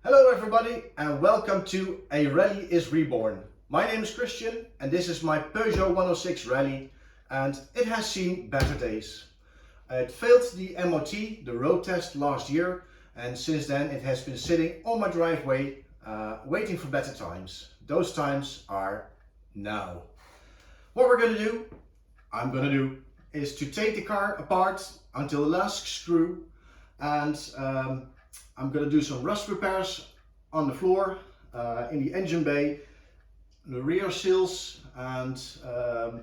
Hello everybody and welcome to A Rally is Reborn. My name is Christian and this is my Peugeot 106 Rallye and it has seen better days. It failed the MOT, the road test last year, and since then it has been sitting on my driveway waiting for better times. Those times are now. What I'm going to do is to take the car apart until the last screw, and I'm going to do some rust repairs on the floor, in the engine bay, the rear seals, and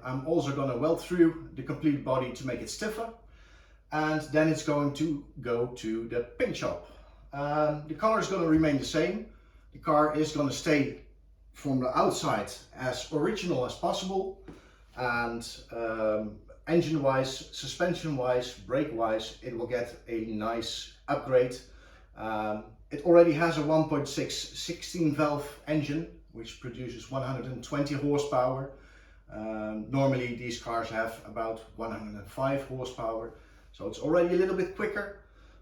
I'm also going to weld through the complete body to make it stiffer, and then it's going to go to the paint shop. The color is going to remain the same. The car is going to stay from the outside as original as possible, and engine wise, suspension wise, brake wise, it will get a nice upgrade. It already has a 1.6 16 valve engine which produces 120 horsepower. Normally these cars have about 105 horsepower, so it's already a little bit quicker.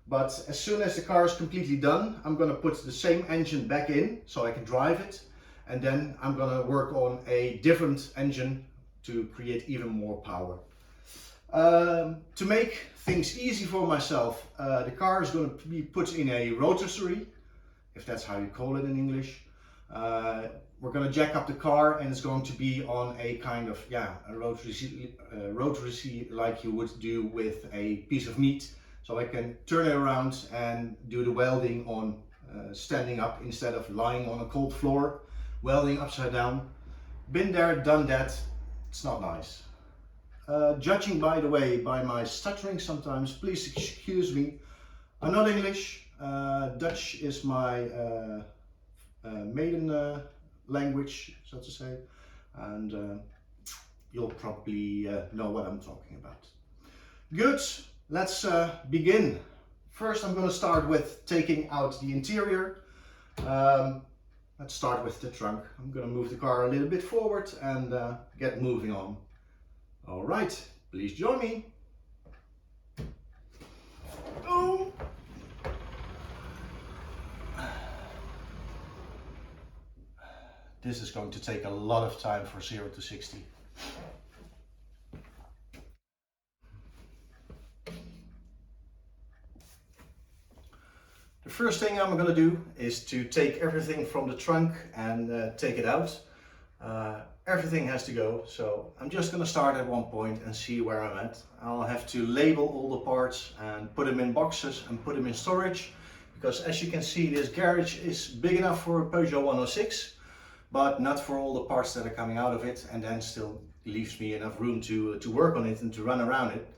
But as soon as the car is completely done, I'm going to put the same engine back in so I can drive it, and then I'm going to work on a different engine to create even more power. To make things easy for myself, the car is going to be put in a rotisserie, if that's how you call it in English. We're going to jack up the car and it's going to be on a kind of, a rotisserie like you would do with a piece of meat. So I can turn it around and do the welding on standing up instead of lying on a cold floor, welding upside down. Been there, done that. It's not nice. Judging, by the way, by my stuttering sometimes, please excuse me. I'm not English. Dutch is my maiden language, so to say, and you'll probably know what I'm talking about. Good, let's begin. First, I'm going to start with taking out the interior. Let's start with the trunk. I'm going to move the car a little bit forward and get moving on. All right, please join me. Oh. This is going to take a lot of time for 0 to 60. The first thing I'm going to do is to take everything from the trunk and take it out. Everything has to go, so I'm just going to start at one point and see where I'm at. I'll have to label all the parts and put them in boxes and put them in storage, because as you can see, this garage is big enough for a Peugeot 106, but not for all the parts that are coming out of it, and then still leaves me enough room to work on it and to run around it.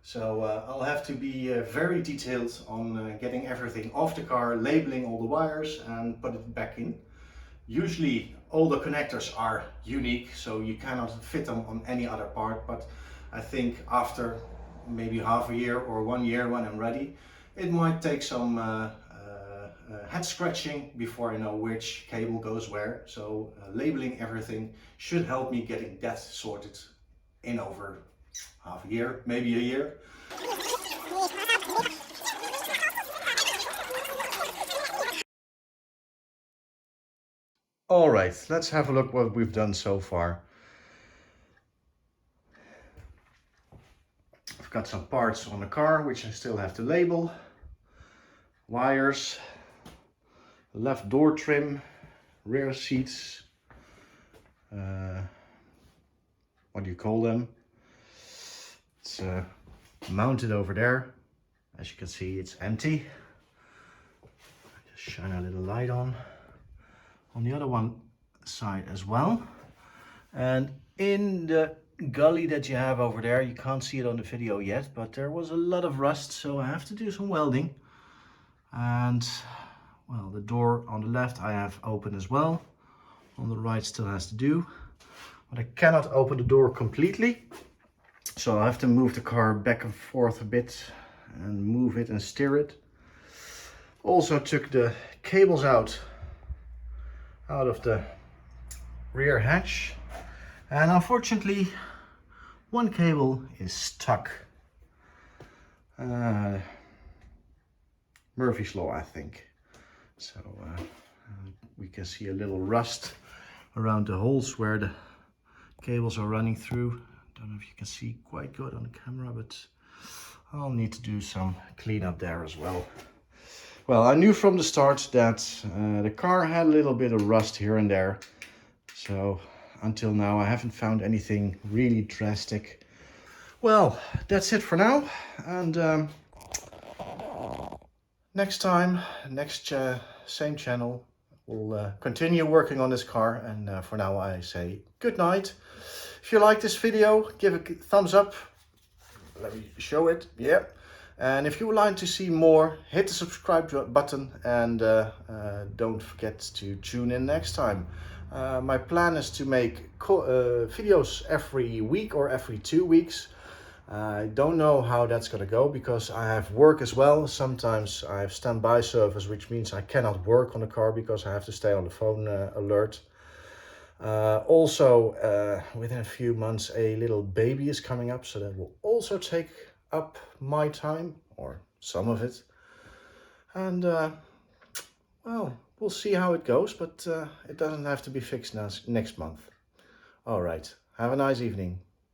So I'll have to be very detailed on getting everything off the car, labeling all the wires and put it back in. Usually all the connectors are unique, so you cannot fit them on any other part, but I think after maybe half a year or 1 year when I'm ready, it might take some head scratching before I know which cable goes where. So labeling everything should help me getting that sorted in over half a year, maybe a year. All right, let's have a look what we've done so far. I've got some parts on the car which I still have to label. Wires, left door trim, rear seats, what do you call them? It's mounted over there. As you can see, it's empty. Just shine a little light on the other one side as well. And in the gully that you have over there, you can't see it on the video yet, but there was a lot of rust, so I have to do some welding. And well, the door on the left I have open as well. On the right still has to do, but I cannot open the door completely, so I have to move the car back and forth a bit and move it and steer it. Also took the cables out of the rear hatch, and unfortunately one cable is stuck. Murphy's Law, I think. So we can see a little rust around the holes where the cables are running through. Don't know if you can see quite good on the camera, but I'll need to do some cleanup there as well. Well, I knew from the start that the car had a little bit of rust here and there. So until now I haven't found anything really drastic. Well, that's it for now. And next time, same channel, we'll continue working on this car. And for now I say good night. If you like this video, give a thumbs up. Let me show it. Yeah. And if you would like to see more, hit the subscribe button, and don't forget to tune in next time. My plan is to make videos every week or every 2 weeks. I don't know how that's going to go because I have work as well. Sometimes I have standby service, which means I cannot work on the car because I have to stay on the phone alert. Also, within a few months, a little baby is coming up, so that will also take up my time, or some of it. And well, we'll see how it goes, but it doesn't have to be fixed next month. All right, have a nice evening.